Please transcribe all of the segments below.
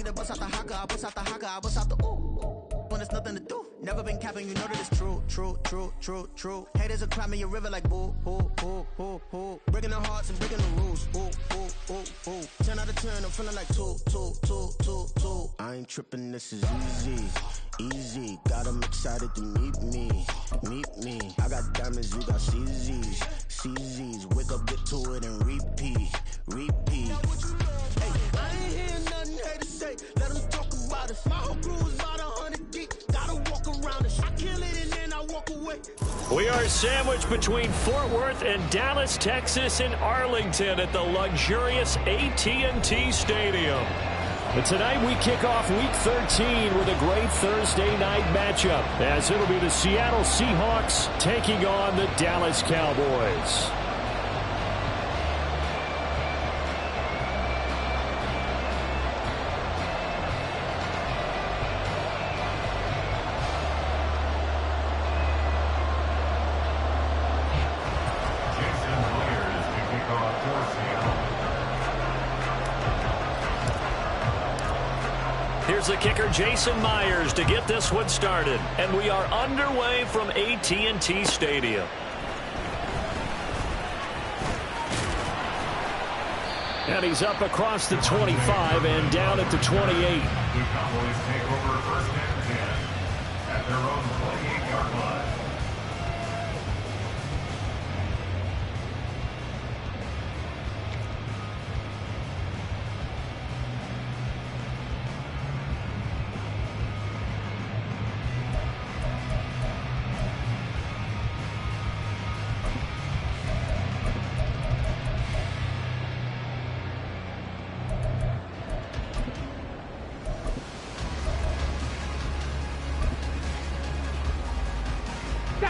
to bust out the haka, I bust out the haka, I bust out the ooh. When there's nothing to do, never been capping, you know that it's true, true, true, true, true. Haters are climbing your river like boo, boo, boo, boo, boo. Breaking their hearts and breaking the rules, ooh, ooh, ooh, ooh. 10 out of 10, I'm feeling like 2, 2, 2, 2, 2. I ain't tripping, this is easy, easy. Got them excited to meet me, meet me. I got diamonds, you got CZs, CZs. Wake up, get to it and repeat, repeat. Hey, I ain't hearing nothing haters say. Let them talk about us. My whole crew is about 100 deep. Gotta walk around us. I kill it and then I walk away. We are sandwiched between Fort Worth and Dallas, Texas, and Arlington at the luxurious AT&T Stadium. And tonight we kick off Week 13 with a great Thursday night matchup, as it'll be the Seattle Seahawks taking on the Dallas Cowboys. Here's the kicker, Jason Myers, to get this one started. And we are underway from AT&T Stadium. And he's up across the 25 and down at the 28. The Cowboys take over first and 10 at their own 28-yard line.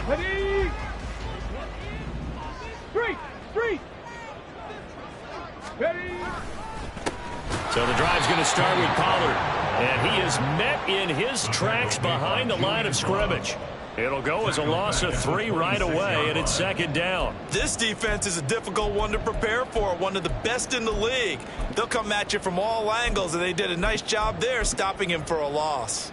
Ready? Three. Ready? So the drive's going to start with Pollard. And he is met in his tracks behind the line of scrimmage. It'll go as a loss of 3 right away, and it's second down. This defense is a difficult one to prepare for, one of the best in the league. They'll come at you from all angles, and they did a nice job there stopping him for a loss.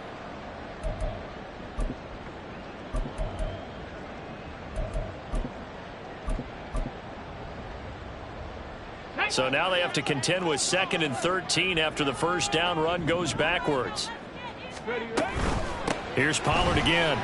So now they have to contend with 2nd and 13 after the first down run goes backwards. Here's Pollard again.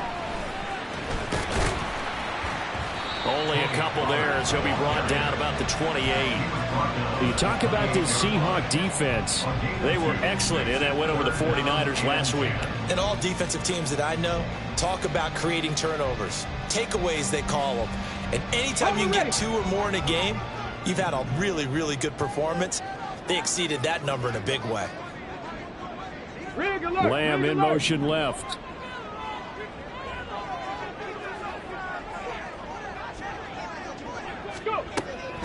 Only a couple there as he'll be brought down about the 28. You talk about this Seahawk defense. They were excellent in that win over the 49ers last week. And all defensive teams that I know talk about creating turnovers. Takeaways, they call them. And anytime you can get 2 or more in a game, you've had a really, really good performance. They exceeded that number in a big way. Lamb in motion left.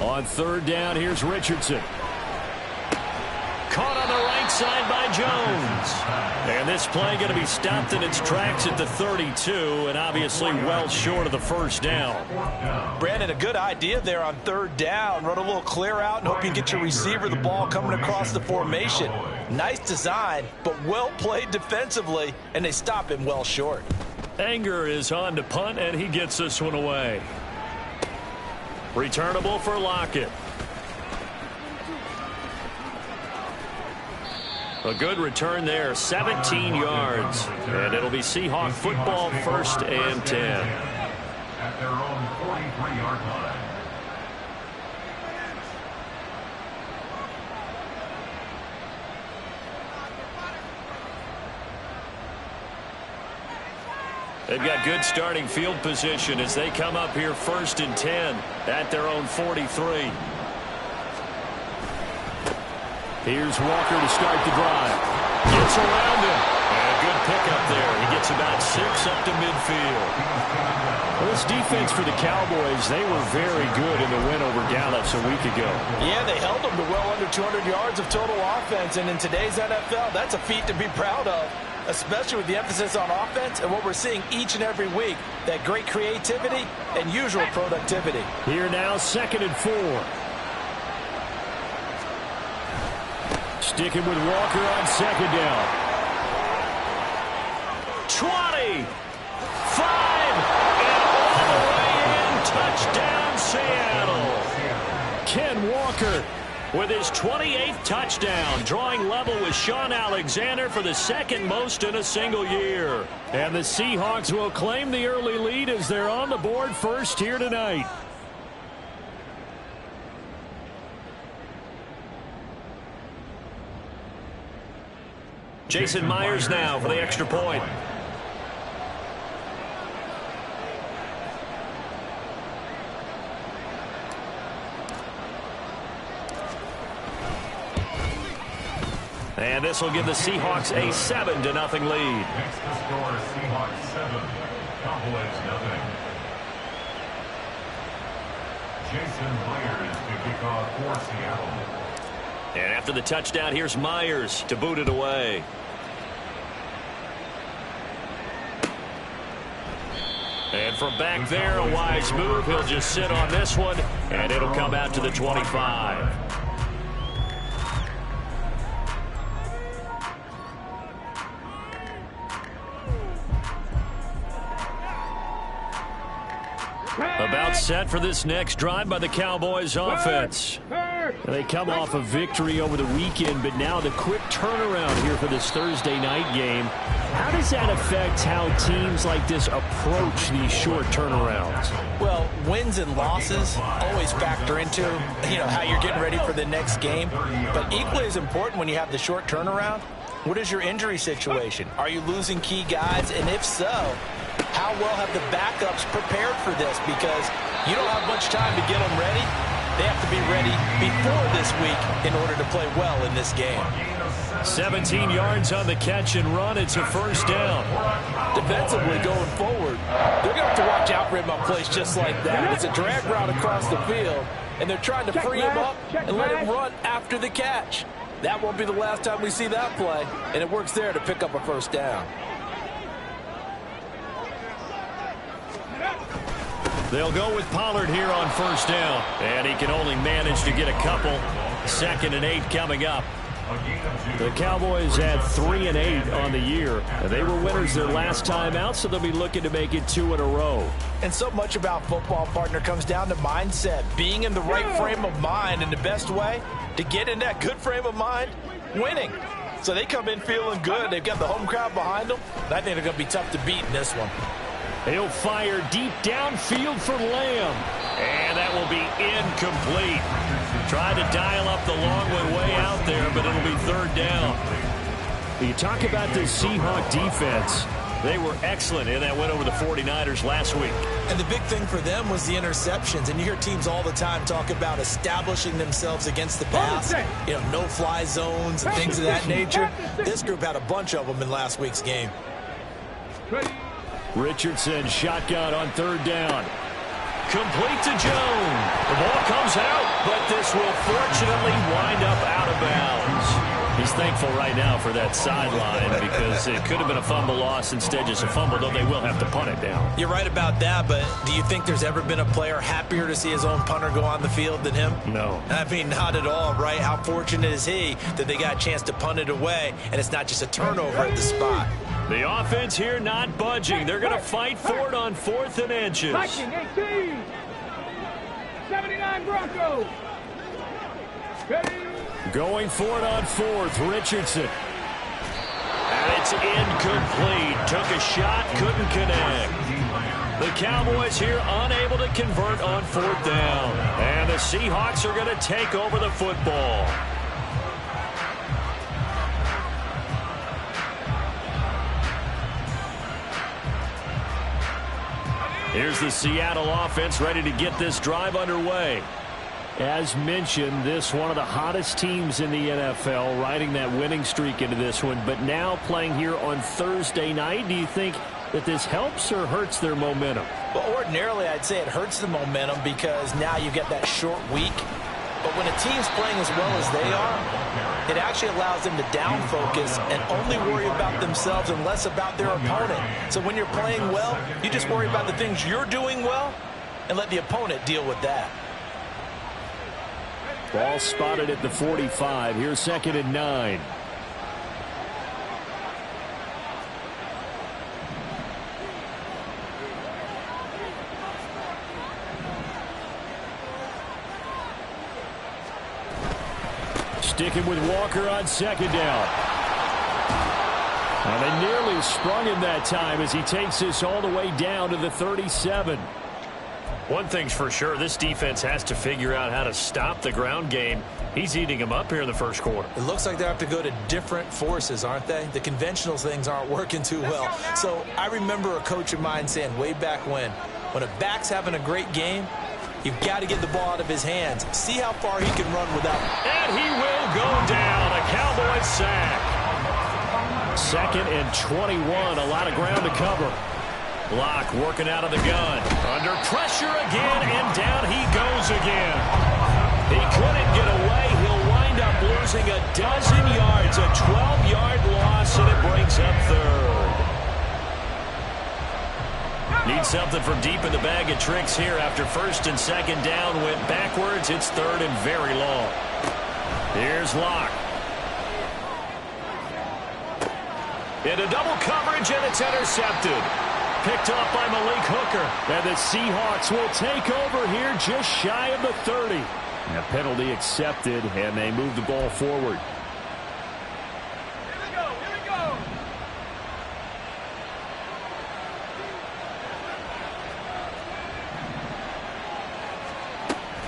On 3rd down, here's Richardson. Caught on the right side by Jones. And this play going to be stopped in its tracks at the 32, and obviously well short of the first down. Brandon, a good idea there on 3rd down. Run a little clear out and hope you get your receiver the ball coming across the formation. Nice design, but well played defensively, and they stop him well short. Anger is on to punt, and he gets this one away. Returnable for Lockett. A good return there, 17 yards. And it'll be Seahawk football, 1st and 10. At their own 43-yard line. They've got good starting field position as they come up here 1st and 10 at their own 43. Here's Walker to start the drive. Gets around him. And a good pickup there. He gets about 6 up to midfield. Well, this defense for the Cowboys, they were very good in the win over Dallas a week ago. Yeah, they held them to well under 200 yards of total offense, and in today's NFL, that's a feat to be proud of, especially with the emphasis on offense and what we're seeing each and every week, that great creativity and usual productivity. Here now, 2nd and 4. sticking with Walker on second down. 20, 5, and all the way in. Touchdown, Seattle. Ken Walker with his 28th touchdown, drawing level with Sean Alexander for the second most in a single year. And the Seahawks will claim the early lead as they're on the board first here tonight. Jason Myers now for the extra point. And this will give the Seahawks a 7-0 lead. Next to score, Seahawks 7, Cowboys 0. Jason Myers to kick off for Seattle. And after the touchdown, here's Myers to boot it away. And from back there, a wise move. He'll just sit on this one, and it'll come out to the 25. About set for this next drive by the Cowboys offense. They come off a victory over the weekend, but now the quick turnaround here for this Thursday night game. How does that affect how teams like this approach these short turnarounds? Well, wins and losses always factor into, how you're getting ready for the next game. But equally as important when you have the short turnaround, what is your injury situation? Are you losing key guys? And if so, how well have the backups prepared for this? Because you don't have much time to get them ready. They have to be ready before this week in order to play well in this game. 17 yards on the catch and run. It's a first down. Defensively going forward, they're going to have to watch out for him on plays just like that. It's a drag route across the field, and they're trying to free him up and let him run after the catch. That won't be the last time we see that play, and it works there to pick up a first down. They'll go with Pollard here on first down. And he can only manage to get a couple. 2nd and 8 coming up. The Cowboys had 3 and 8 on the year. They were winners their last time out, so they'll be looking to make it 2 in a row. And so much about football, partner, comes down to mindset. Being in the right frame of mind, and the best way to get in that good frame of mind, winning. So they come in feeling good. They've got the home crowd behind them. And I think they're going to be tough to beat in this one. He'll fire deep downfield for Lamb. And that will be incomplete. Tried to dial up the long one way out there, but it'll be 3rd down. You talk about this Seahawk defense. They were excellent in that win over the 49ers last week. And the big thing for them was the interceptions. And you hear teams all the time talk about establishing themselves against the pass. No-fly zones and things of that nature. This group had a bunch of them in last week's game. Richardson shotgun on 3rd down. Complete to Jones. The ball comes out, but this will fortunately wind up out of bounds. He's thankful right now for that sideline because it could have been a fumble loss, instead just a fumble, though they will have to punt it down. You're right about that, but do you think there's ever been a player happier to see his own punter go on the field than him? No. I mean, not at all, right? How fortunate is he that they got a chance to punt it away, and it's not just a turnover at the spot. The offense here not budging. They're going to fight for it on 4th and inches. 18, 79 Broncos. Going for it on 4th, Richardson. And it's incomplete. Took a shot, couldn't connect. The Cowboys here unable to convert on 4th down. And the Seahawks are going to take over the football. Here's the Seattle offense ready to get this drive underway. As mentioned, this one of the hottest teams in the NFL, riding that winning streak into this one, but now playing here on Thursday night. Do you think that this helps or hurts their momentum? Well, ordinarily, I'd say it hurts the momentum because now you get that short week. But when a team's playing as well as they are, it actually allows them to down focus and only worry about themselves and less about their opponent. So when you're playing well, you just worry about the things you're doing well and let the opponent deal with that. Ball spotted at the 45. Here's 2nd and 9. Sticking with Walker on 2nd down. And they nearly sprung him that time as he takes this all the way down to the 37. One thing's for sure, this defense has to figure out how to stop the ground game. He's eating them up here in the first quarter. It looks like they have to go to different forces, aren't they? The conventional things aren't working too well. So I remember a coach of mine saying way back when a back's having a great game, you've got to get the ball out of his hands. See how far he can run without. And he will go down. A Cowboys sack. 2nd and 21. A lot of ground to cover. Locke working out of the gun. Under pressure again, and down he goes again. He couldn't get away. He'll wind up losing a dozen yards. A 12-yard loss, and it brings up 3rd. Need something from deep in the bag of tricks here after 1st and 2nd down went backwards. It's 3rd and very long. Here's Locke. Into double coverage, and it's intercepted. Picked off by Malik Hooker. And the Seahawks will take over here just shy of the 30. And a penalty accepted, and they move the ball forward. Here we go.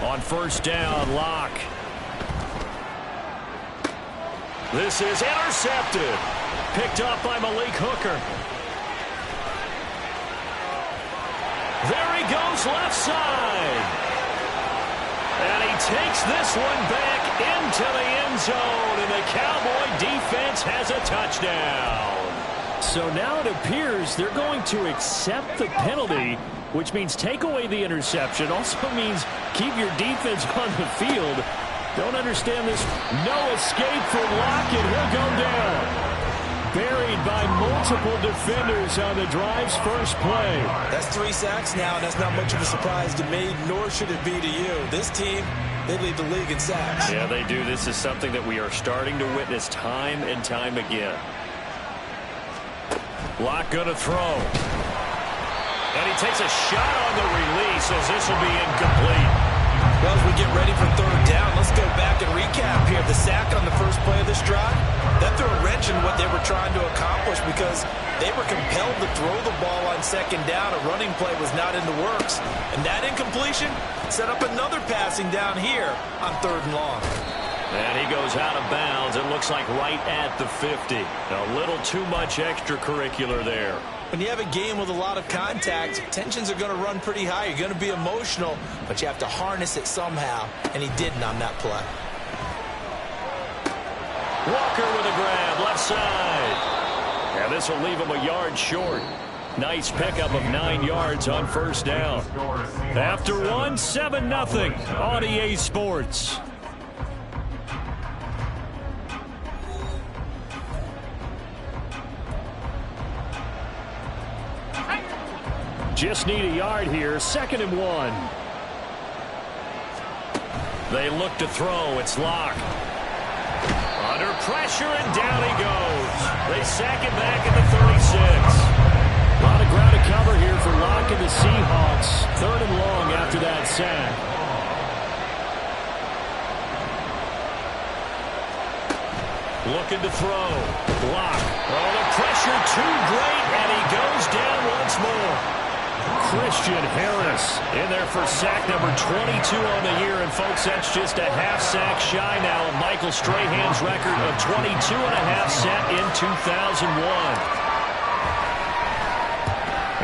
On 1st down, Locke. This is intercepted. Picked off by Malik Hooker. There he goes left side. And he takes this one back into the end zone. And the Cowboy defense has a touchdown. So now it appears they're going to accept the penalty, which means take away the interception. Also means keep your defense on the field. Don't understand this. No escape for Locke, and he'll go down. Buried by multiple defenders on the drive's first play. That's 3 sacks now, and that's not much of a surprise to me, nor should it be to you. This team, they lead the league in sacks. Yeah, they do. This is something that we are starting to witness time and time again. Locke going to throw. And he takes a shot on the release as this will be incomplete. Well, as we get ready for 3rd down, let's go back and recap here. The sack on the first play of this drive, that threw a wrench in what they were trying to accomplish because they were compelled to throw the ball on 2nd down. A running play was not in the works. And that incompletion set up another passing down here on 3rd and long. And he goes out of bounds. It looks like right at the 50. A little too much extracurricular there. When you have a game with a lot of contact, tensions are going to run pretty high. You're going to be emotional, but you have to harness it somehow, and he didn't on that play. Walker with a grab, left side. And this will leave him a yard short. Nice pickup of 9 yards on 1st down. After one, 7-0 on EA Sports. Just need a yard here. 2nd and 1. They look to throw. It's Locke. Under pressure, and down he goes. They sack him back at the 36. A lot of ground to cover here for Locke and the Seahawks. 3rd and long after that sack. Looking to throw. Locke. Oh, the pressure too great, and he goes down once more. Christian Harris in there for sack number 22 on the year. And, folks, that's just a half sack shy now of Michael Strahan's record of 22.5 set in 2001.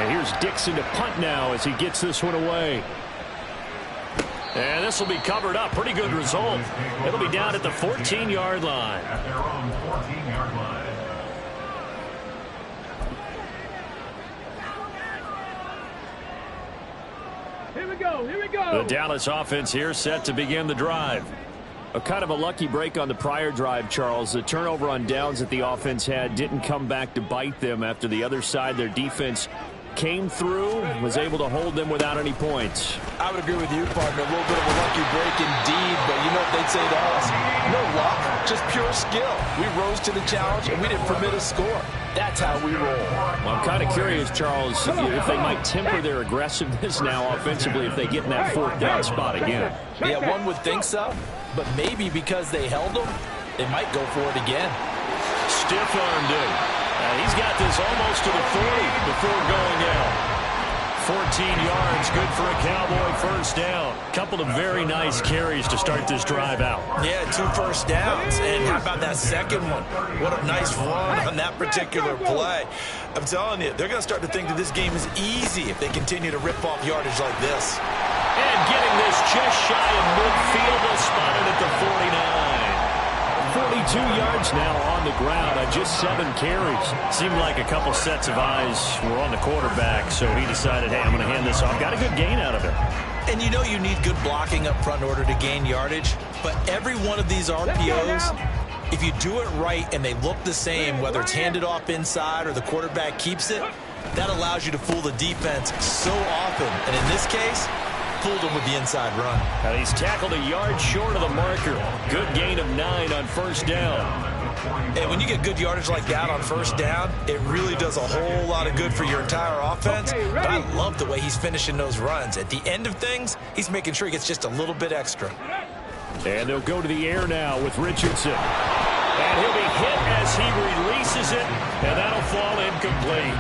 And here's Dixon to punt now as he gets this one away. And this will be covered up. Pretty good result. It'll be down at the 14-yard line. At their own 14-yard line. Here we go. The Dallas offense here set to begin the drive. A kind of a lucky break on the prior drive, Charles. The turnover on downs that the offense had didn't come back to bite them after the other side. Their defense came through, was able to hold them without any points. I would agree with you, partner. A little bit of a lucky break indeed, but you know what they'd say to us? No luck, just pure skill. We rose to the challenge, and we didn't permit a score. That's how we roll. Well, I'm kind of curious, Charles, if they might temper their aggressiveness now offensivly if they get in that fourth down spot again. Yeah, one would think so, but maybe because they held them, they might go for it again. Stiff-armed him. He's got this almost to the 40 before going out. 14 yards, good for a Cowboy first down. Couple of very nice carries to start this drive out. Yeah, 2 first downs. And how about that second one? What a nice run on that particular play. I'm telling you, they're going to start to think that this game is easy if they continue to rip off yardage like this. And getting this just shy of midfield, they'll spot it at the 49. 42 yards now on the ground on just 7 carries. Seemed like a couple sets of eyes were on the quarterback, so he decided, hey, I'm going to hand this off. Got a good gain out of it. And you know you need good blocking up front in order to gain yardage, but every one of these RPOs, if you do it right and they look the same, whether it's handed off inside or the quarterback keeps it, that allows you to fool the defense so often. And in this case, fooled him with the inside run. And he's tackled a yard short of the marker. Good gain of 9 on first down. And when you get good yardage like that on first down, it really does a whole lot of good for your entire offense. But I love the way he's finishing those runs. At the end of things, he's making sure he gets just a little bit extra. And they'll go to the air now with Richardson. And he'll be hit as he releases it, and that'll fall incomplete.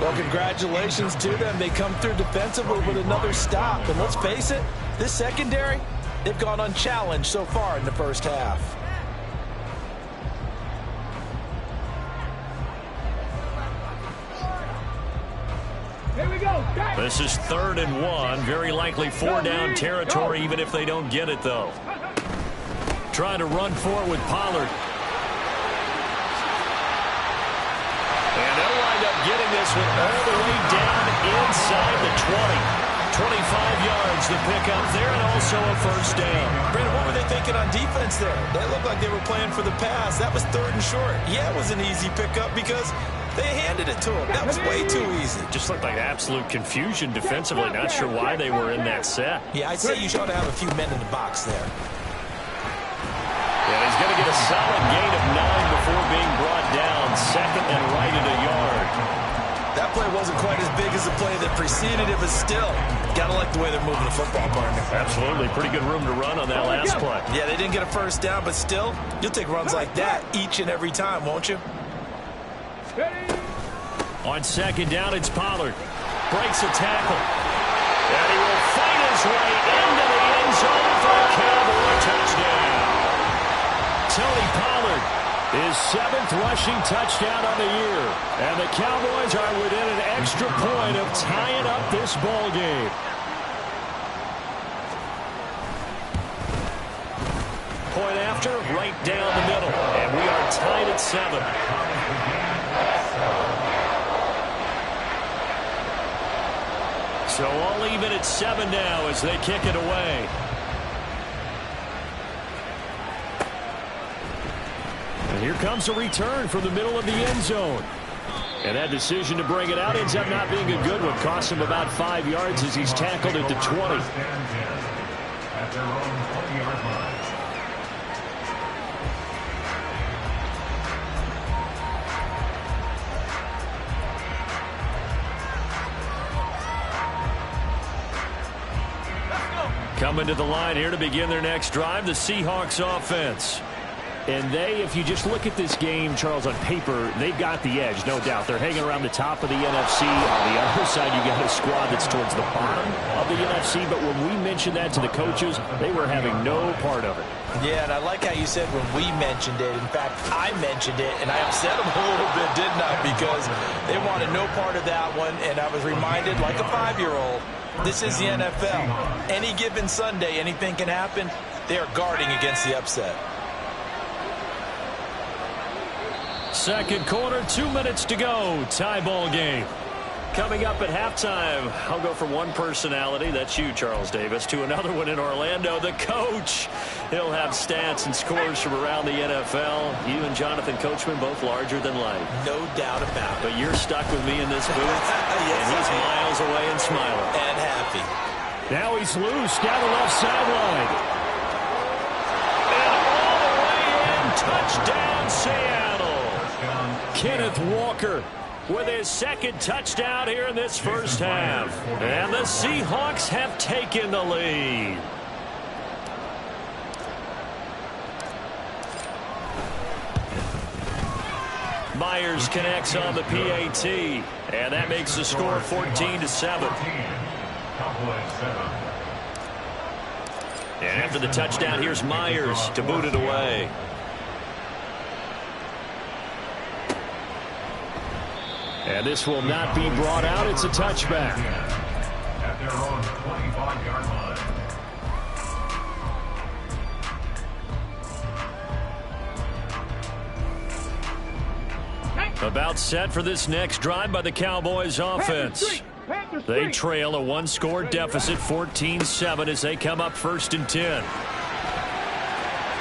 Well, congratulations to them. They come through defensively with another stop. And let's face it, this secondary, they've gone unchallenged so far in the first half. Here we go. This is 3rd and 1. Very likely 4-down territory, even if they don't get it, though. Trying to run for it with Pollard. And they'll wind up getting this one all the way down inside the 20. 25 yards to pick up there, and also a first down. Brandon, what were they thinking on defense there? That looked like they were playing for the pass. That was 3rd and short. Yeah, it was an easy pickup because they handed it to him. That was way too easy. Just looked like absolute confusion defensively. Not sure why they were in that set. Yeah, I'd say you should have a few men in the box there. And he's going to get a solid gain of 9 before being brought down. 2nd and right at a yard. That play wasn't quite as big as the play that preceded it, but still, got to like the way they're moving the football, partner. Absolutely. Pretty good room to run on that last play. Yeah, they didn't get a first down, but still, you'll take runs like that each and every time, won't you? On 2nd down, it's Pollard. Breaks a tackle. And he will fight his way into the end zone for a Cowboy touchdown. Tony Pollard, his 7th rushing touchdown on the year. And the Cowboys are within an extra point of tying up this ball game. Point after, right down the middle. And we are tied at 7. So all even at 7 now as they kick it away. And here comes a return from the middle of the end zone. And that decision to bring it out ends up not being a good one. Costs him about 5 yards as he's tackled at the 20. At their own 20-yard line. Coming to the line here to begin their next drive, the Seahawks offense. And they, if you just look at this game, Charles, on paper, they've got the edge, no doubt. They're hanging around the top of the NFC. On the other side, you got a squad that's towards the bottom of the NFC. But when we mentioned that to the coaches, they were having no part of it. Yeah, and I like how you said when we mentioned it. In fact, I mentioned it, and I upset them a little bit, didn't I? Because they wanted no part of that one, and I was reminded, like a 5-year-old, this is the NFL. Any given Sunday, anything can happen. They are guarding against the upset. Second quarter, 2 minutes to go. Tie ball game. Coming up at halftime, I'll go from one personality, that's you, Charles Davis, to another one in Orlando, the coach. He'll have stats and scores from around the NFL. You and Jonathan Coachman both larger than life. No doubt about it. But you're stuck with me in this booth, Yes, and he's miles away and smiling. And happy. Now he's loose down the left sideline. And all the way in, touchdown Seattle. Kenneth Walker with his second touchdown here in this first half. And the Seahawks have taken the lead. Myers connects on the PAT, and that makes the score 14-7. And after the touchdown, here's Myers to boot it away. And this will not be brought out. It's a touchback. At their own 25-yard line. About set for this next drive by the Cowboys offense. They trail a one-score deficit, 14-7, as they come up 1st and 10.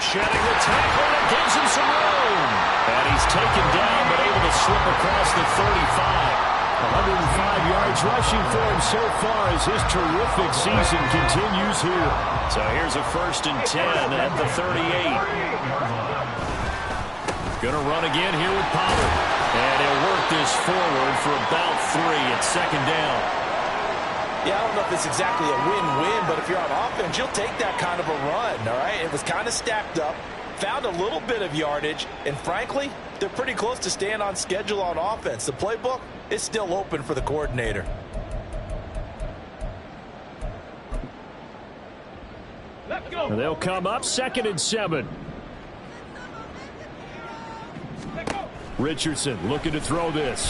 Shedding the tackle, that gives him some room. And he's taken down, but able to slip across the 35. 105 yards rushing for him so far as his terrific season continues here. So here's a 1st and 10 at the 38. Going to run again here with Pollard. And he'll work this forward for about 3 at 2nd down. Yeah, I don't know if it's exactly a win-win, but if you're on offense, you'll take that kind of a run, all right? It was kind of stacked up, found a little bit of yardage, and frankly, they're pretty close to staying on schedule on offense. The playbook is still open for the coordinator. Let's go. And they'll come up 2nd and 7. Richardson looking to throw this.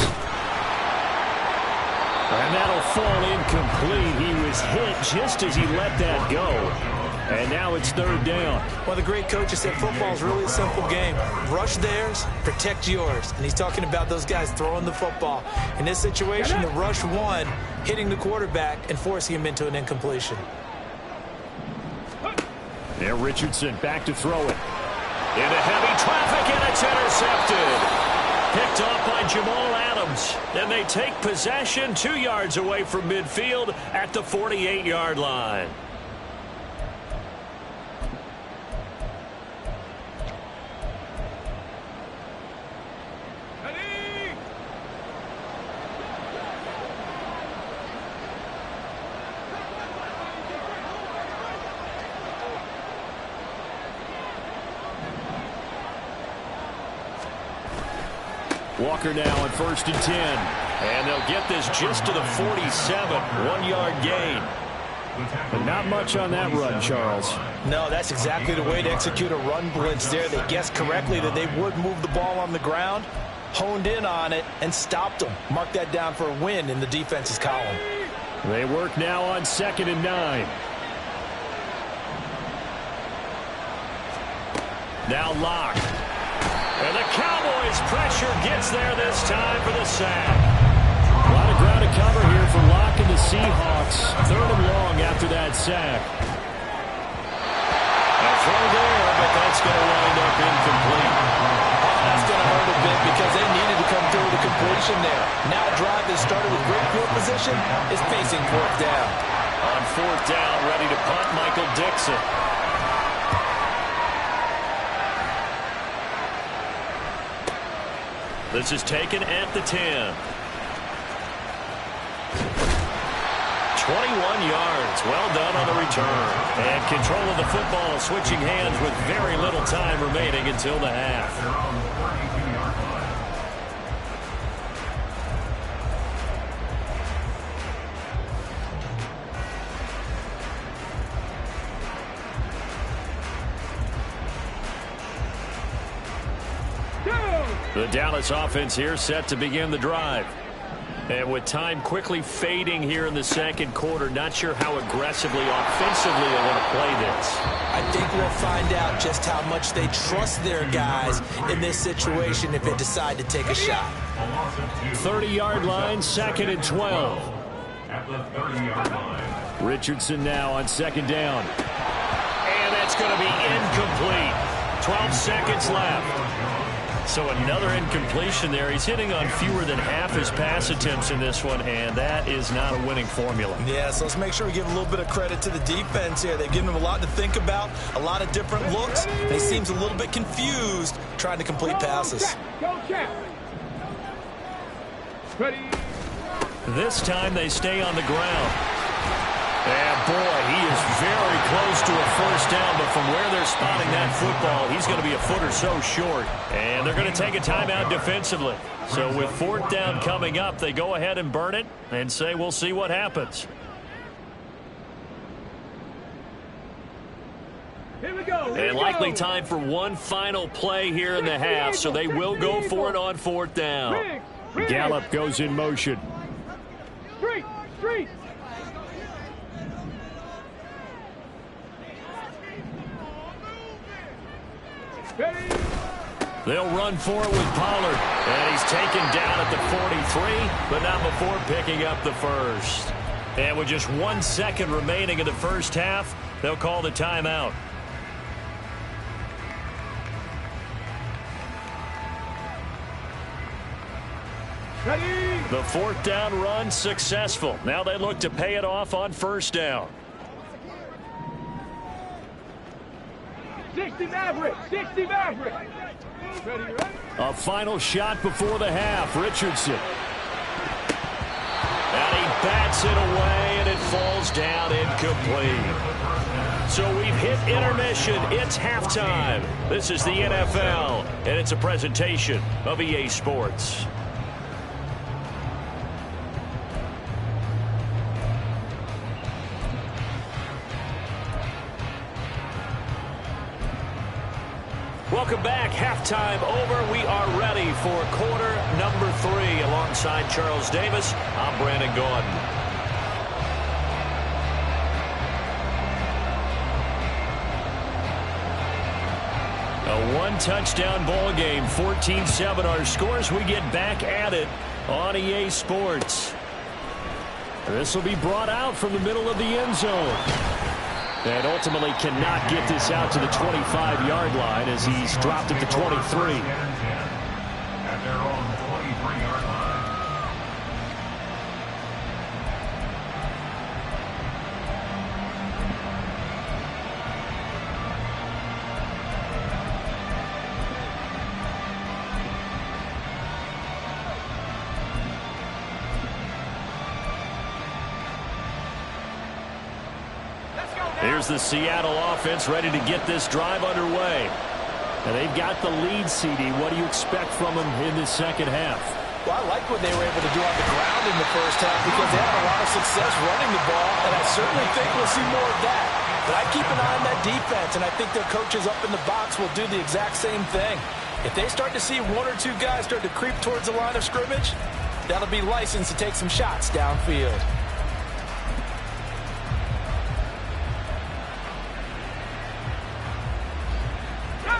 And that'll fall incomplete. He was hit just as he let that go. And now it's 3rd down. Well, the great coach has said football is really a simple game. Rush theirs, protect yours. And he's talking about those guys throwing the football. In this situation, the rush one, hitting the quarterback and forcing him into an incompletion. There, Richardson back to throw it. Into heavy traffic, and it's intercepted. Picked off by Jamal Adams. And they take possession 2 yards away from midfield at the 48-yard line. Walker now on 1st and 10. And they'll get this just to the 47. 1-yard gain. But not much on that run, Charles. No, that's exactly the way to execute a run blitz there. They guessed correctly that they would move the ball on the ground, honed in on it, and stopped them. Mark that down for a win in the defense's column. They work now on 2nd and 9. Now Locke. And the Cowboys' pressure gets there this time for the sack. A lot of ground to cover here for Locke and the Seahawks. 3rd and long after that sack. A throw there, but that's going to wind up incomplete. That's going to hurt a bit because they needed to come through with a completion there. Now a drive that started with great field position is facing 4th down. On 4th down, ready to punt, Michael Dixon. This is taken at the 10. 21 yards. Well done on the return. And control of the football switching hands with very little time remaining until the half. The Dallas offense here set to begin the drive. And with time quickly fading here in the second quarter, not sure how aggressively, offensively they want to play this. I think we'll find out just how much they trust their guys in this situation if they decide to take a shot. 30-yard line, 2nd and 12. At the 30-yard line. Richardson now on 2nd down. And that's going to be incomplete. 12 seconds left. So another incompletion there. He's hitting on fewer than half his pass attempts in this one, and that is not a winning formula. Yeah, so let's make sure we give a little bit of credit to the defense here. They've given him a lot to think about, a lot of different looks. And he seems a little bit confused trying to complete passes. Go check. Ready. This time they stay on the ground. And boy, he is very close to a first down, but from where they're spotting that football, he's going to be a foot or so short. And they're going to take a timeout defensively. So with 4th down coming up, they go ahead and burn it and say we'll see what happens. Here we go. And likely time for one final play here in the half, so they will go for it on 4th down. Gallup goes in motion. Street. They'll run for it with Pollard. And he's taken down at the 43, but not before picking up the first. And with just 1 second remaining in the first half, they'll call the timeout. Ready. The 4th down run successful. Now they look to pay it off on 1st down. 60 Maverick. Ready. A final shot before the half. Richardson. And he bats it away, and it falls down incomplete. So we've hit intermission. It's halftime. This is the NFL, and it's a presentation of EA Sports. Welcome back. Halftime over. We are ready for quarter number 3. Alongside Charles Davis, I'm Brandon Gordon. A one-touchdown ball game. 14-7 our scores. We get back at it on EA Sports. This will be brought out from the middle of the end zone. And ultimately cannot get this out to the 25-yard line as he's dropped at the 23. At their own 23-yard line. Here's the Seattle offense ready to get this drive underway. And they've got the lead, CD. What do you expect from them in the second half? Well, I like what they were able to do on the ground in the first half because they had a lot of success running the ball, and I certainly think we'll see more of that. But I keep an eye on that defense, and I think their coaches up in the box will do the exact same thing. If they start to see 1 or 2 guys start to creep towards the line of scrimmage, that'll be licensed to take some shots downfield.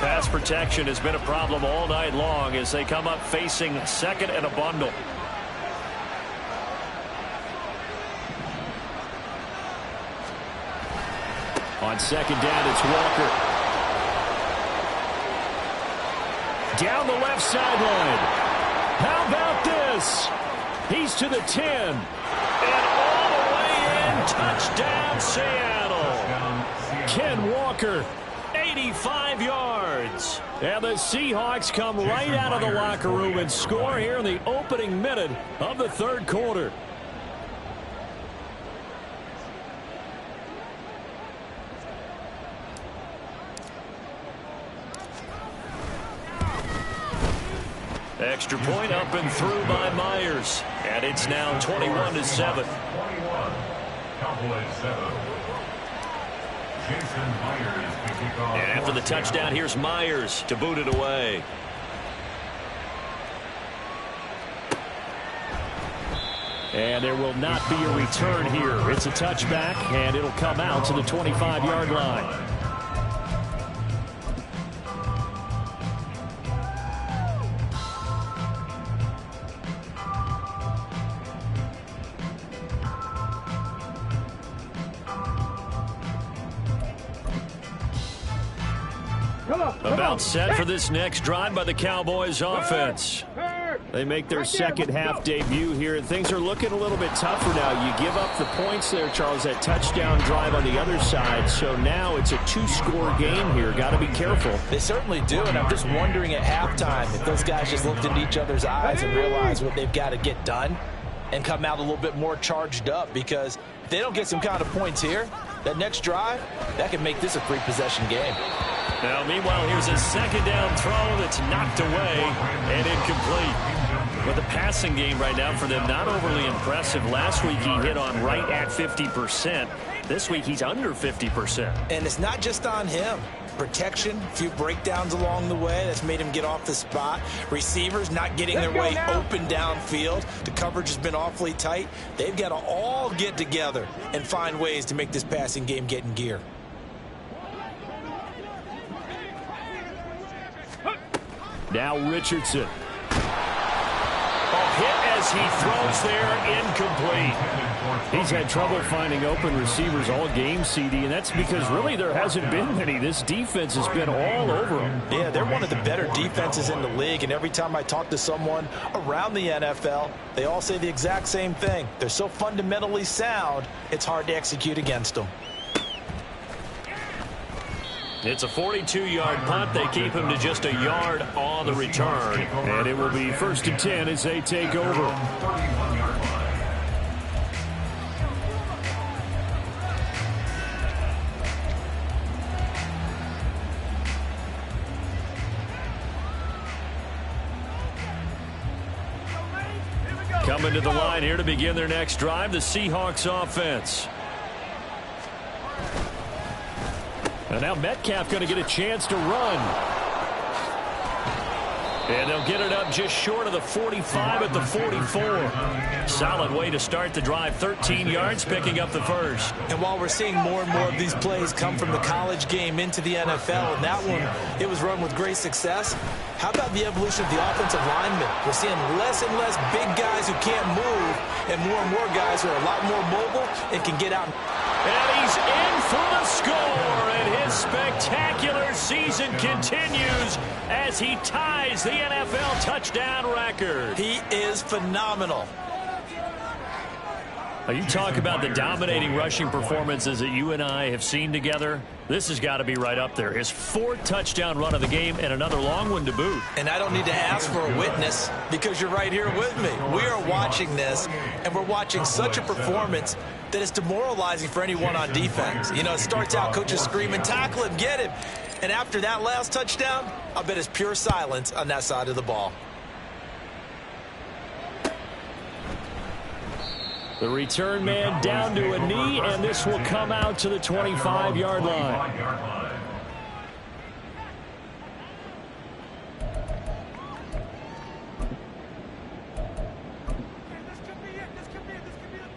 Pass protection has been a problem all night long as they come up facing 2nd and a bundle. On 2nd down, it's Walker. Down the left sideline. How about this? He's to the 10. And all the way in. Touchdown, Seattle. Ken Walker. 85 yards. And the Seahawks come right out of the locker room and score here in the opening minute of the 3rd quarter. Extra point up and through by Myers. And it's now 21-7. 21. Cowboys 7. Jason Myers to kick off. And after the touchdown, here's Myers to boot it away. And there will not be a return here. It's a touchback, and it'll come out to the 25-yard line. About set for this next drive by the Cowboys offense. They make their second half debut here, and things are looking a little bit tougher now. You give up the points there, Charles, that touchdown drive on the other side. So now it's a two-score game here. Got to be careful. They certainly do, and I'm just wondering at halftime if those guys just looked into each other's eyes and realized what they've got to get done and come out a little bit more charged up, because if they don't get some kind of points here, that next drive, that can make this a three-possession game. Now, meanwhile, here's a second down throw that's knocked away and incomplete. But the passing game right now for them, not overly impressive. Last week he hit on right at 50%. This week he's under 50%. And it's not just on him. Protection, a few breakdowns along the way that's made him get off the spot. Receivers not getting their way open downfield. The coverage has been awfully tight. They've got to all get together and find ways to make this passing game get in gear. Now Richardson. A hit as he throws there, incomplete. He's had trouble finding open receivers all game, CD, and that's because really there hasn't been many. This defense has been all over them. Yeah, they're one of the better defenses in the league, and every time I talk to someone around the NFL, they all say the exact same thing. They're so fundamentally sound, it's hard to execute against them. It's a 42-yard punt. They keep him to just a yard on the return. And it will be 1st and 10 as they take over. Coming to the line here to begin their next drive, the Seahawks offense. And now Metcalf going to get a chance to run. And they'll get it up just short of the 45 at the 44. Solid way to start the drive. 13 yards, picking up the first. And while we're seeing more and more of these plays come from the college game into the NFL, and that one, it was run with great success, how about the evolution of the offensive linemen? We're seeing less and less big guys who can't move, and more guys who are a lot more mobile and can get out. And he's in for the score, and his spectacular season continues as he ties the NFL touchdown record. He is phenomenal. Now, you talk about the dominating rushing performances that you and I have seen together. This has got to be right up there. His 4th touchdown run of the game and another long one to boot. And I don't need to ask for a witness because you're right here with me. We are watching this, and we're watching such a performance that is demoralizing for anyone on defense. You know, it starts out coaches screaming, tackle him, get him. And after that last touchdown, I'll bet it's pure silence on that side of the ball. The return man down to a knee, and this will come out to the 25-yard line.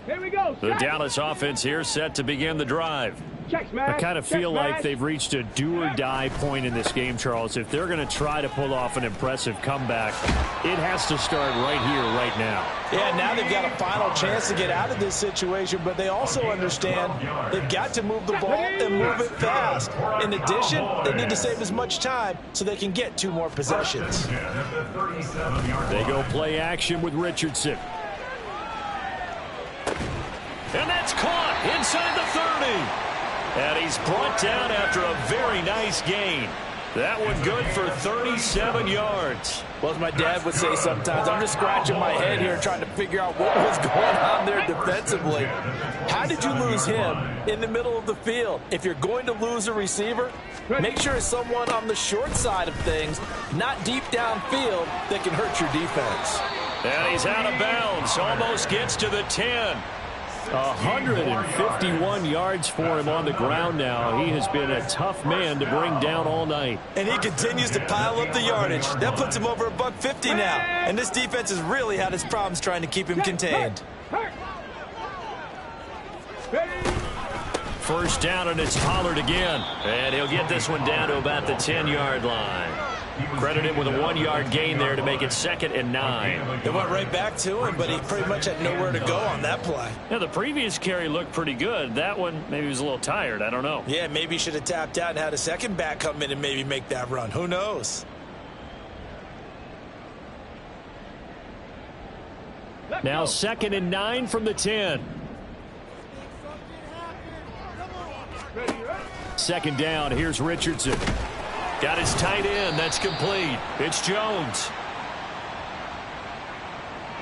Here we go. The Dallas offense here set to begin the drive. Check, smash. I kind of feel like they've reached a do-or-die point in this game, Charles. If they're going to try to pull off an impressive comeback, it has to start right here, right now. Yeah, now they've got a final chance to get out of this situation, but they also understand they've got to move the ball and move it fast. In addition, they need to save as much time so they can get 2 more possessions. They go play action with Richardson. And that's caught inside the 30. And he's brought down after a very nice gain. That one good for 37 yards. Well, as my dad would say sometimes, I'm just scratching my head here trying to figure out what was going on there defensively. How did you lose him in the middle of the field? If you're going to lose a receiver, make sure it's someone on the short side of things, not deep downfield, that can hurt your defense. And he's out of bounds. Almost gets to the 10. 151 yards for him on the ground now. He has been a tough man to bring down all night. And he continues to pile up the yardage. That puts him over $150 now. And this defense has really had its problems trying to keep him contained. First down, and it's Pollard again. And he'll get this one down to about the 10-yard line. Credit him with a 1-yard gain there to make it 2nd and 9. They went right back to him, but he pretty much had nowhere to go on that play. Yeah, the previous carry looked pretty good. That one, maybe he was a little tired. I don't know. Yeah, maybe he should have tapped out and had a second back come in and maybe make that run. Who knows? Now 2nd and 9 from the 10. Second down, here's Richardson. Got his tight end, that's complete. It's Jones.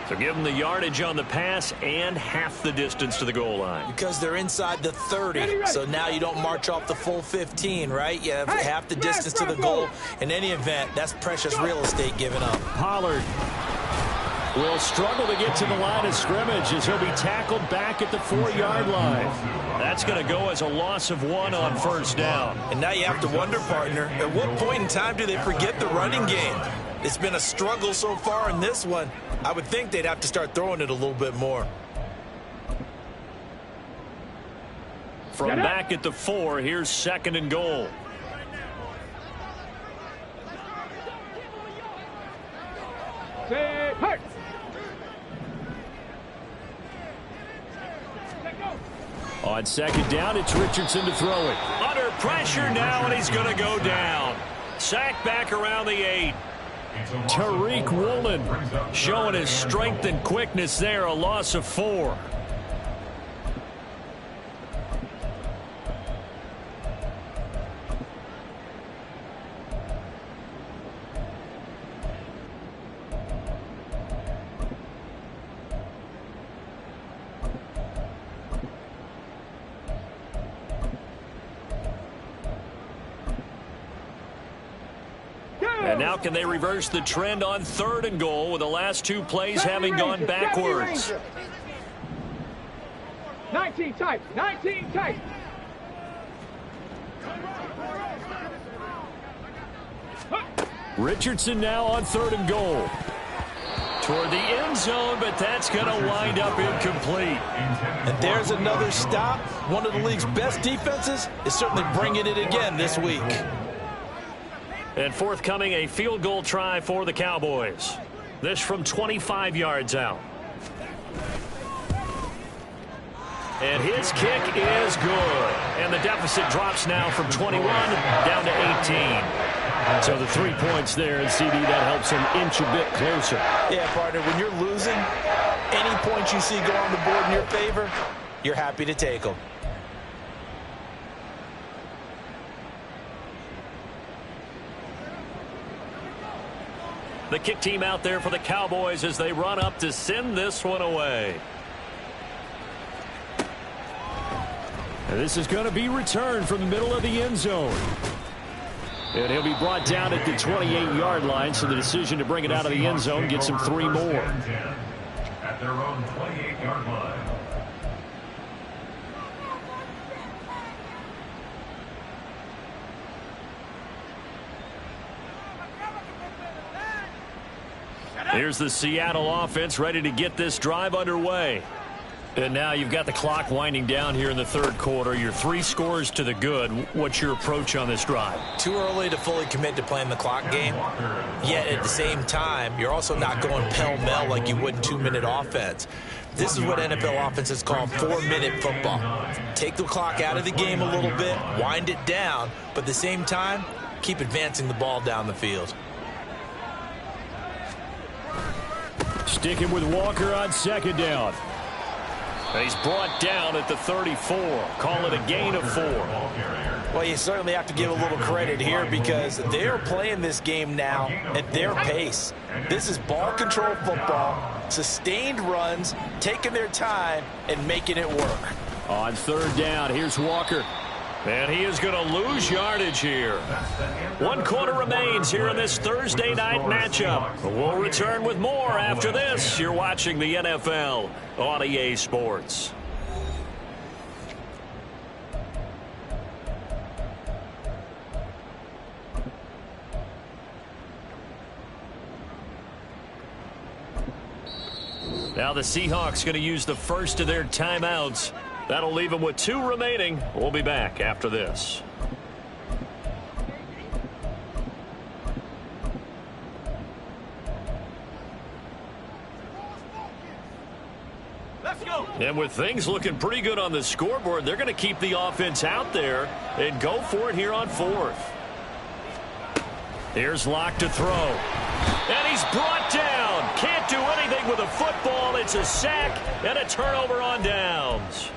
So give him the yardage on the pass and half the distance to the goal line. Because they're inside the 30, so now you don't march off the full 15, right? You have half the distance to the goal. In any event, that's precious real estate given up. Pollard will struggle to get to the line of scrimmage as he'll be tackled back at the 4-yard line. That's going to go as a loss of 1 on first down. And now you have to wonder, partner, at what point in time do they forget the running game? It's been a struggle so far in this one. I would think they'd have to start throwing it a little bit more. From back at the 4, here's 2nd and goal. Say, hurt. On 2nd down, it's Richardson to throw it. Under pressure now, and he's going to go down. Sacked back around the 8. Tariq Woolen showing his strength and quickness there, a loss of 4. And now can they reverse the trend on 3rd and goal with the last 2 plays having gone backwards? 19 tight. 19 tight. Richardson now on 3rd and goal. Toward the end zone, but that's going to wind up incomplete. And there's another stop. One of the league's best defenses is certainly bringing it again this week. And forthcoming, a field goal try for the Cowboys. This from 25 yards out. And his kick is good. And the deficit drops now from 21 down to 18. So the 3 points there, and CD, that helps him inch a bit closer. Yeah, partner, when you're losing, any points you see go on the board in your favor, you're happy to take them. The kick team out there for the Cowboys as they run up to send this one away. And this is going to be returned from the middle of the end zone. And he'll be brought down at the 28-yard line, so the decision to bring it out of the end zone gets him 3 more. At their own 28-yard line. Here's the Seattle offense ready to get this drive underway. And now you've got the clock winding down here in the 3rd quarter. Your 3 scores to the good. What's your approach on this drive? Too early to fully commit to playing the clock game. Yet at the same time, you're also not going pell-mell like you would in 2-minute offense. This is what NFL offenses call 4-minute football. Take the clock out of the game a little bit, wind it down, but at the same time, keep advancing the ball down the field. Sticking with Walker on 2nd down. He's brought down at the 34. Call it a gain of 4. Well, you certainly have to give a little credit here because they're playing this game now at their pace. This is ball control football, sustained runs, taking their time, and making it work. On 3rd down, here's Walker. And he is going to lose yardage here. 1 quarter remains here in this Thursday night matchup. We'll return with more after this. You're watching the NFL on EA Sports. Now the Seahawks going to use the first of their timeouts That'll leave them with 2 remaining. We'll be back after this. And with things looking pretty good on the scoreboard, they're going to keep the offense out there and go for it here on 4th. Here's Locke to throw. And he's brought down. Can't do anything with a football. It's a sack and a turnover on downs.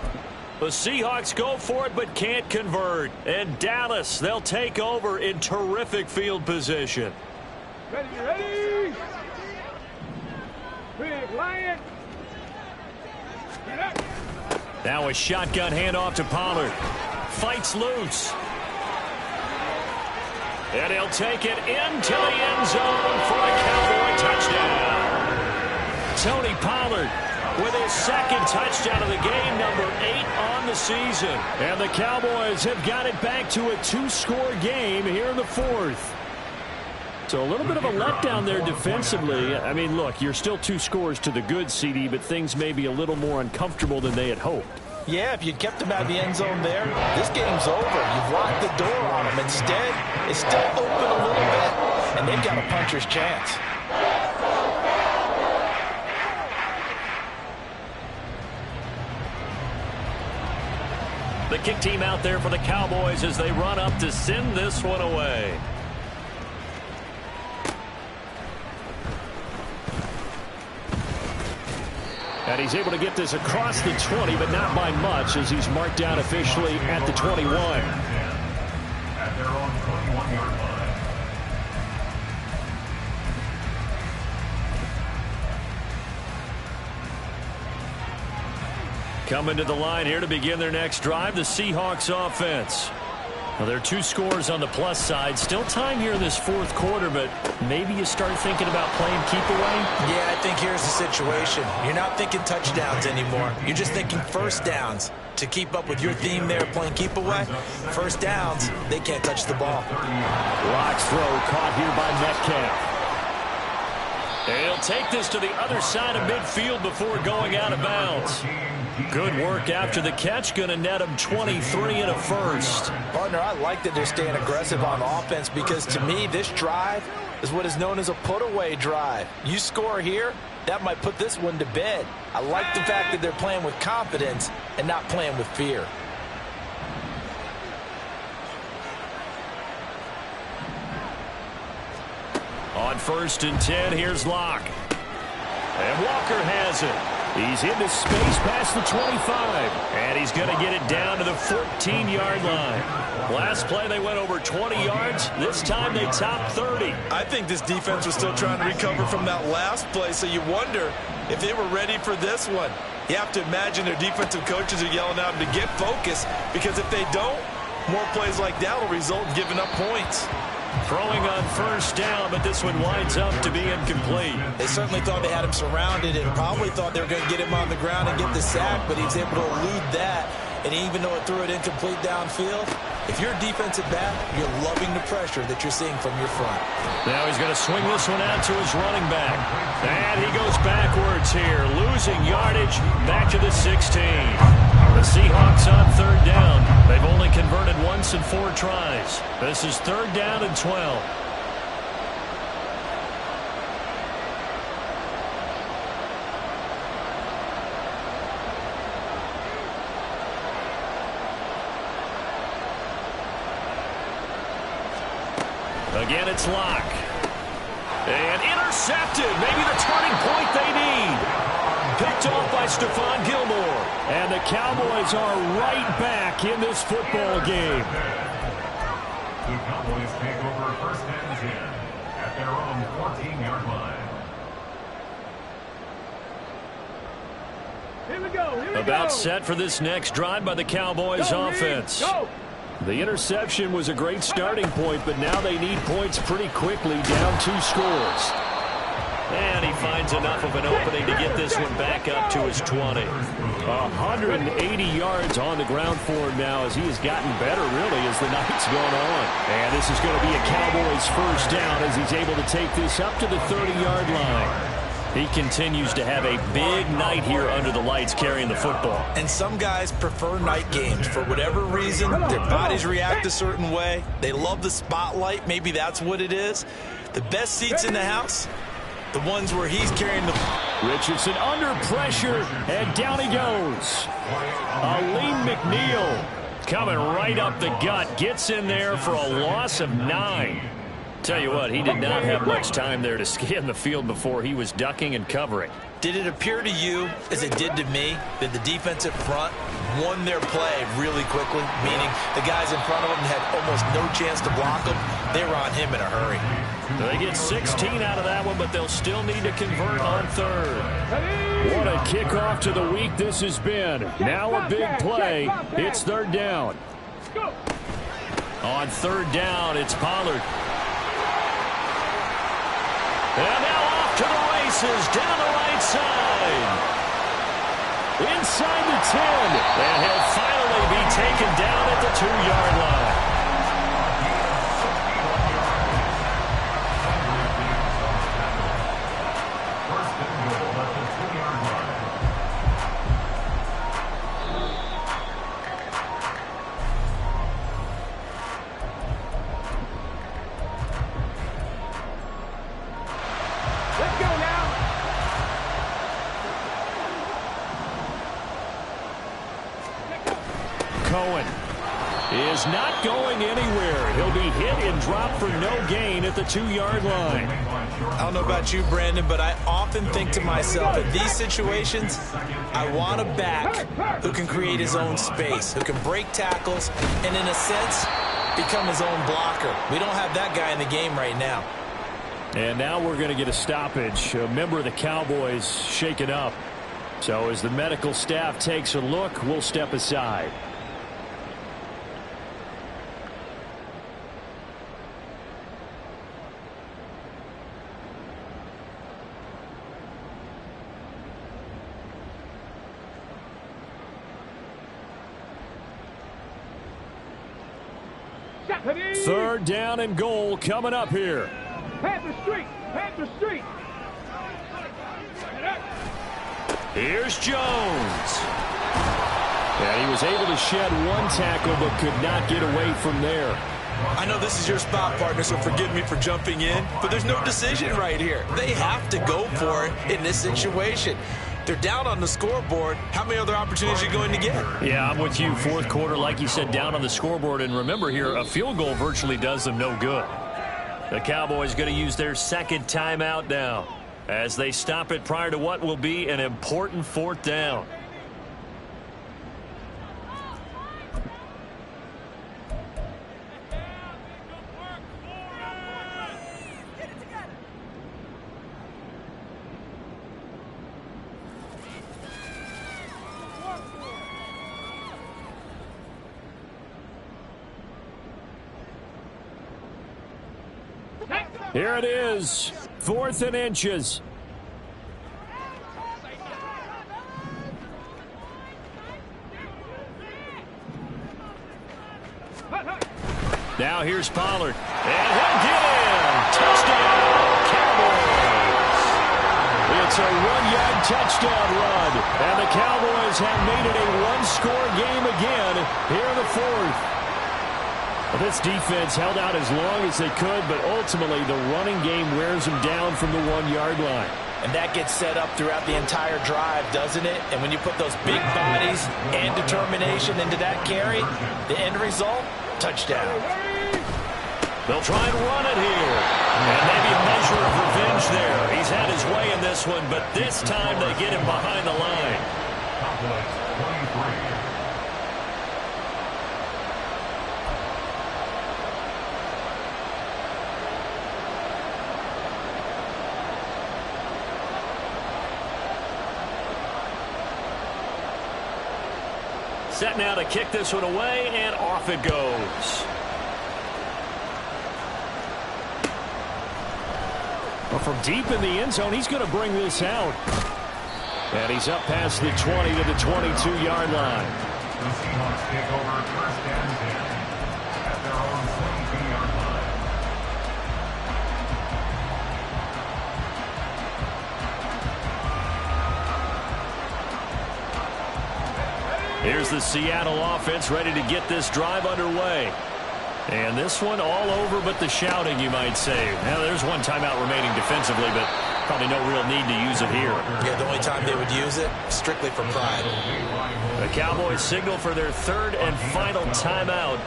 The Seahawks go for it but can't convert. And Dallas, they'll take over in terrific field position. Ready. Big Lion. Now a shotgun handoff to Pollard. Fights loose. And he'll take it into the end zone for a Cowboy touchdown. Tony Pollard with his 2nd touchdown of the game, number 8 on the season. And the Cowboys have got it back to a 2-score game here in the 4th. So a little bit of a letdown there defensively. I mean, look, you're still 2 scores to the good, CD, but things may be a little more uncomfortable than they had hoped. Yeah, if you'd kept them out of the end zone there, this game's over. You've locked the door on them. Instead, it's still open a little bit, and they've got a puncher's chance. The kick team out there for the Cowboys as they run up to send this one away. And he's able to get this across the 20, but not by much, as he's marked down officially at the 21. At their own 21-yard line. Coming to the line here to begin their next drive, the Seahawks offense. Well, there are 2 scores on the plus side. Still time here in this 4th quarter, but maybe you start thinking about playing keep away? Yeah, I think here's the situation. You're not thinking touchdowns anymore. You're just thinking first downs. To keep up with your theme there, playing keep away, first downs, they can't touch the ball. Locke's throw caught here by Metcalf. And he'll take this to the other side of midfield before going out of bounds. Good work after the catch. Going to net him 23 and a first. Partner, I like that they're staying aggressive on offense because to me, this drive is what is known as a put-away drive. You score here, that might put this one to bed. I like the fact that they're playing with confidence and not playing with fear. On 1st and 10, here's Locke. And Walker has it. He's into space past the 25. And he's going to get it down to the 14-yard line. Last play, they went over 20 yards. This time, they topped 30. I think this defense was still trying to recover from that last play, so you wonder if they were ready for this one. You have to imagine their defensive coaches are yelling at them to get focused, because if they don't, more plays like that will result in giving up points. Throwing on 1st down, but this one winds up to be incomplete. They certainly thought they had him surrounded and probably thought they were going to get him on the ground and get the sack, but he was able to elude that. And even though it threw it incomplete downfield, if you're a defensive back, you're loving the pressure that you're seeing from your front. Now he's going to swing this one out to his running back. And he goes backwards here, losing yardage back to the 16. The Seahawks on 3rd down. They've only converted once in 4 tries. This is 3rd down and 12. Again, it's Locke. And intercepted. Maybe the turning point they need. Picked off by Stephon Gilmore. And the Cowboys are right back in this football game. The Cowboys take over 1st and 10 at their own 14-yard line. Here we go. About set for this next drive by the Cowboys offense. Go. The interception was a great starting point, but now they need points pretty quickly, down 2 scores. And he finds enough of an opening to get this one back up to his 20. 180 yards on the ground for him now as he has gotten better, really, as the night's gone on. And this is going to be a Cowboys 1st down as he's able to take this up to the 30-yard line. He continues to have a big night here under the lights carrying the football. And some guys prefer night games. For whatever reason, their bodies react a certain way. They love the spotlight. Maybe that's what it is. The best seats in the house, the ones where he's carrying the... Richardson under pressure, and down he goes. Aleem McNeil coming right up the gut. Gets in there for a loss of 9. Tell you what, he did not have much time there to scan the field before he was ducking and covering. Did it appear to you, as it did to me, that the defensive front won their play really quickly? Meaning the guys in front of them had almost no chance to block him. They were on him in a hurry. They get 16 out of that one, but they'll still need to convert on third. What a kickoff to the week this has been. Now a big play. It's third down. On third down, it's Pollard. And now off to the races, down the right side. Inside the 10. And he'll finally be taken down at the 2-yard line. Is not going anywhere. He'll be hit and dropped for no gain at the 2-yard line. I don't know about you, Brandon, but I often think to myself, in these situations, I want a back who can create his own space, who can break tackles, and in a sense, become his own blocker. We don't have that guy in the game right now. And now we're going to get a stoppage. A member of the Cowboys shaken up. So as the medical staff takes a look, we'll step aside. Third down and goal coming up here. Panther Street! Panther Street! Here's Jones. And he was able to shed one tackle but could not get away from there. I know this is your spot, partner, so forgive me for jumping in, but there's no decision right here. They have to go for it in this situation. They're down on the scoreboard. How many other opportunities are you going to get? Yeah, I'm with you. Fourth quarter, like you said, down on the scoreboard. And remember here, a field goal virtually does them no good. The Cowboys going to use their second timeout now as they stop it prior to what will be an important fourth down. Here it is, 4th and inches. Now here's Pollard, and he'll get in. Touchdown, Cowboys. It's a 1-yard touchdown run, and the Cowboys have made it a one-score game again here in the fourth. This defense held out as long as they could, but ultimately the running game wears them down from the 1-yard line. And that gets set up throughout the entire drive, doesn't it? And when you put those big bodies and determination into that carry, the end result, touchdown. They'll try and run it here. And maybe a measure of revenge there. He's had his way in this one, but this time they get him behind the line. Set now to kick this one away, and off it goes. Well, from deep in the end zone, he's going to bring this out. And he's up past the 20 to the 22-yard line. The Seahawks take over first and 10 at their own 22-yard line. Here's the Seattle offense ready to get this drive underway. And this one all over but the shouting, you might say. Now, there's one timeout remaining defensively, but probably no real need to use it here. Yeah, the only time they would use it, strictly for pride. The Cowboys signal for their third and final timeout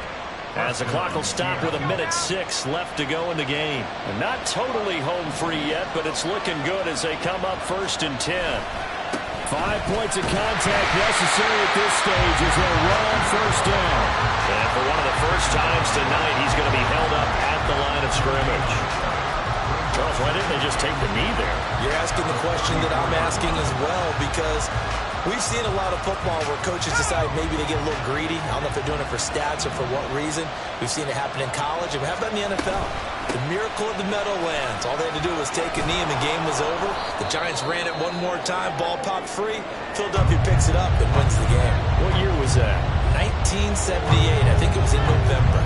as the clock will stop with 1:06 left to go in the game. And not totally home free yet, but it's looking good as they come up 1st and 10. 5 points of contact necessary at this stage as they run on 1st down. And for one of the first times tonight, he's going to be held up at the line of scrimmage. Charles, why didn't they just take the knee there? You're asking the question that I'm asking as well, because we've seen a lot of football where coaches decide maybe they get a little greedy. I don't know if they're doing it for stats or for what reason. We've seen it happen in college, and we have that in the NFL. The miracle of the Meadowlands. All they had to do was take a knee, and the game was over. The Giants ran it one more time. Ball popped free. Philadelphia picks it up and wins the game. What year was that? 1978. I think it was in November.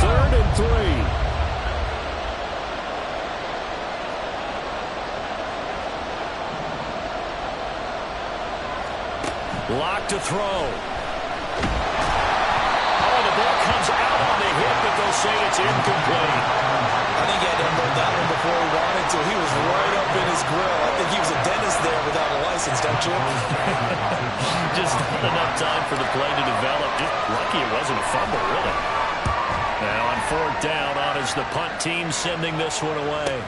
3rd and 3. Lock to throw. Oh, the ball comes out on the hit, but they'll say it's incomplete. I think he had to unload that one before he wanted to. He was right up in his grill. I think he was a dentist there without a license, don't you? Just not enough time for the play to develop. Just lucky it wasn't a fumble, really. Now on 4th down, on is the punt team sending this one away.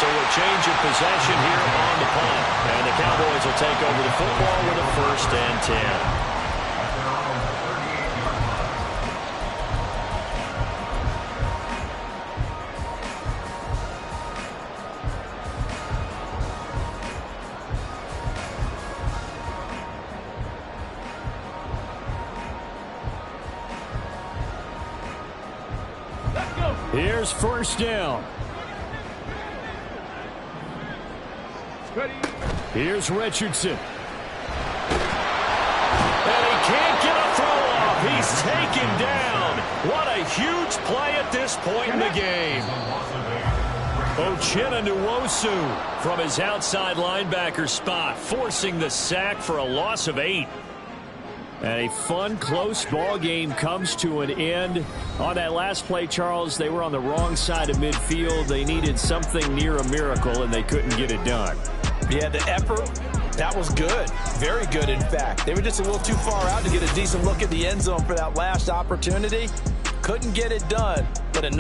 So a change of possession here on the punt. And the Cowboys will take over the football with a 1st and 10. Here's 1st down. Ready. Here's Richardson. And he can't get a throw off. He's taken down. What a huge play at this point in the game. Uchenna Nwosu from his outside linebacker spot, forcing the sack for a loss of 8. And a fun, close ball game comes to an end. On that last play, Charles, they were on the wrong side of midfield. They needed something near a miracle, and they couldn't get it done. Yeah, the effort, that was good. Very good, in fact. They were just a little too far out to get a decent look at the end zone for that last opportunity. Couldn't get it done, but a